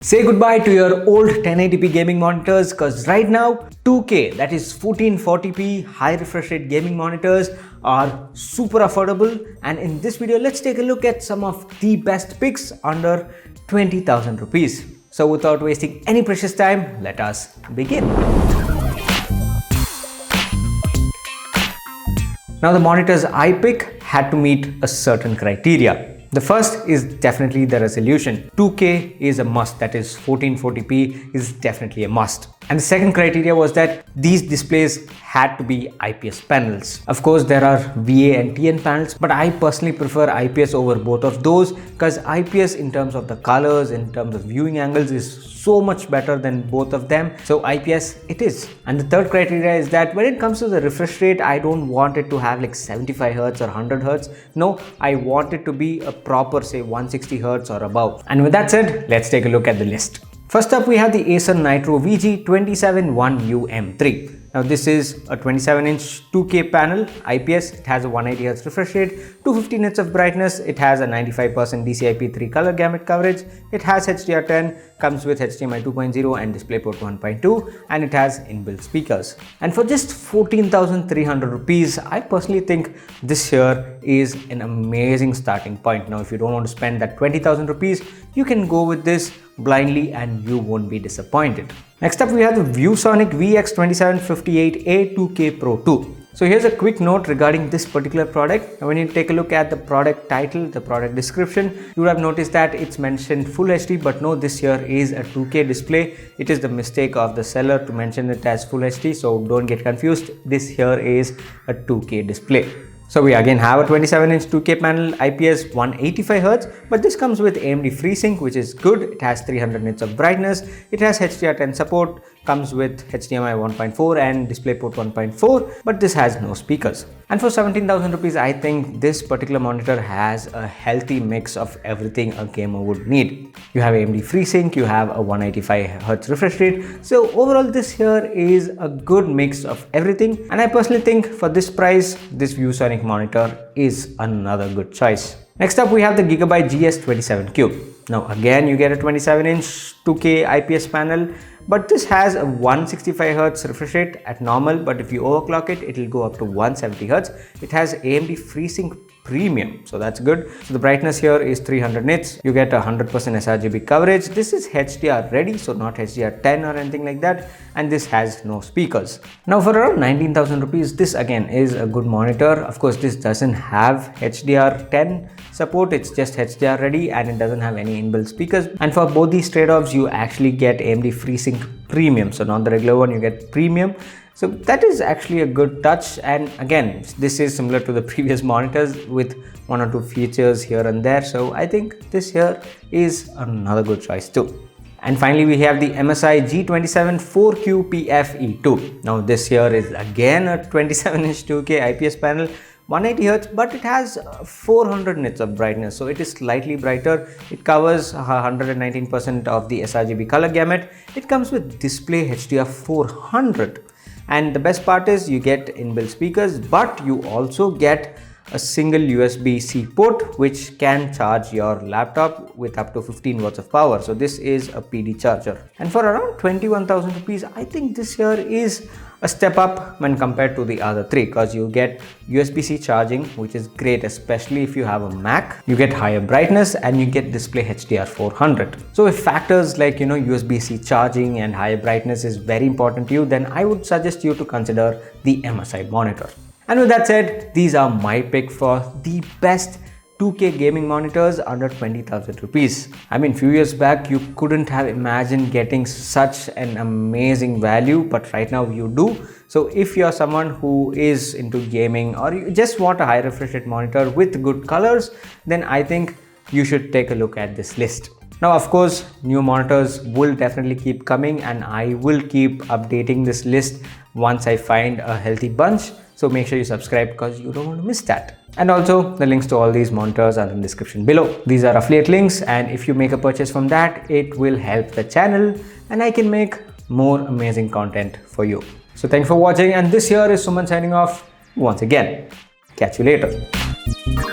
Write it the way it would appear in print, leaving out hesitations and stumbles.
Say goodbye to your old 1080p gaming monitors because right now 2K, that is 1440p high refresh rate gaming monitors are super affordable, and in this video let's take a look at some of the best picks under 20,000 rupees. So without wasting any precious time, let us begin. Now the monitors I pick had to meet a certain criteria. The first is definitely the resolution. 2K is a must, that is 1440p is definitely a must. And the second criteria was that these displays had to be IPS panels. Of course, there are VA and TN panels, but I personally prefer IPS over both of those because IPS in terms of the colors, in terms of viewing angles is so much better than both of them. So IPS it is. And the third criteria is that when it comes to the refresh rate, I don't want it to have like 75 Hz or 100 Hz. No, I want it to be a proper say 160 Hz or above. And with that said, let's take a look at the list. First up, we have the Acer Nitro VG271UM3. Now this is a 27-inch 2K panel, IPS, it has a 180Hz refresh rate, 250 nits of brightness, it has a 95% DCI-P3 color gamut coverage, it has HDR10, comes with HDMI 2.0 and DisplayPort 1.2, and it has inbuilt speakers. And for just 14,300 rupees, I personally think this here is an amazing starting point. Now if you don't want to spend that 20,000 rupees, you can go with this blindly and you won't be disappointed. Next up, we have the ViewSonic VX2758A 2K Pro 2. So here's a quick note regarding this particular product. When you take a look at the product title, the product description, you would have noticed that it's mentioned Full HD, but no, this here is a 2K display. It is the mistake of the seller to mention it as Full HD, so don't get confused. This here is a 2K display. So we again have a 27-inch 2K panel, IPS 185Hz, but this comes with AMD FreeSync, which is good. It has 300 nits of brightness, it has HDR10 support, comes with HDMI 1.4 and DisplayPort 1.4, but this has no speakers. And for 17,000 rupees, I think this particular monitor has a healthy mix of everything a gamer would need. You have AMD FreeSync, you have a 185Hz refresh rate, so overall this here is a good mix of everything, and I personally think for this price, this ViewSonic monitor is another good choice. Next up, we have the Gigabyte GS27 Cube. Now again, you get a 27-inch 2K IPS panel, but this has a 165Hz refresh rate at normal, but if you overclock it, it will go up to 170Hz. It has AMD FreeSync Premium, so that's good. So the brightness here is 300 nits. You get 100% sRGB coverage. This is HDR ready, so not HDR10 or anything like that, and this has no speakers. Now for around 19,000 rupees, this again is a good monitor. Of course, this doesn't have HDR10 support, it's just HDR ready, and it doesn't have any inbuilt speakers. And for both these trade-offs, you actually get AMD FreeSync Premium, so not the regular one, you get Premium. So that is actually a good touch, and again, this is similar to the previous monitors with one or two features here and there, so I think this here is another good choice too. And finally, we have the MSI G27 4QPF-E2. Now this here is again a 27-inch 2K IPS panel, 180Hz, but it has 400 nits of brightness, so it is slightly brighter. It covers 119% of the sRGB color gamut. It comes with display HDR 400. And the best part is you get inbuilt speakers, but you also get a single USB-C port which can charge your laptop with up to 15 watts of power. So this is a PD charger. And for around 21,000 rupees, I think this here is a step up when compared to the other three, because you get USB-C charging, which is great, especially if you have a Mac. You get higher brightness and you get display HDR 400. So if factors like USB-C charging and higher brightness is very important to you, then I would suggest you to consider the MSI monitor. And with that said, these are my pick for the best 2K gaming monitors under 20,000 rupees. I mean, few years back, you couldn't have imagined getting such an amazing value, but right now you do. So if you're someone who is into gaming or you just want a high refresh rate monitor with good colors, then I think you should take a look at this list. Now, of course, new monitors will definitely keep coming, and I will keep updating this list once I find a healthy bunch. So make sure you subscribe because you don't want to miss that. And also, the links to all these monitors are in the description below. These are affiliate links, and if you make a purchase from that, it will help the channel and I can make more amazing content for you. So thanks for watching, and this here is Suman signing off once again. Catch you later.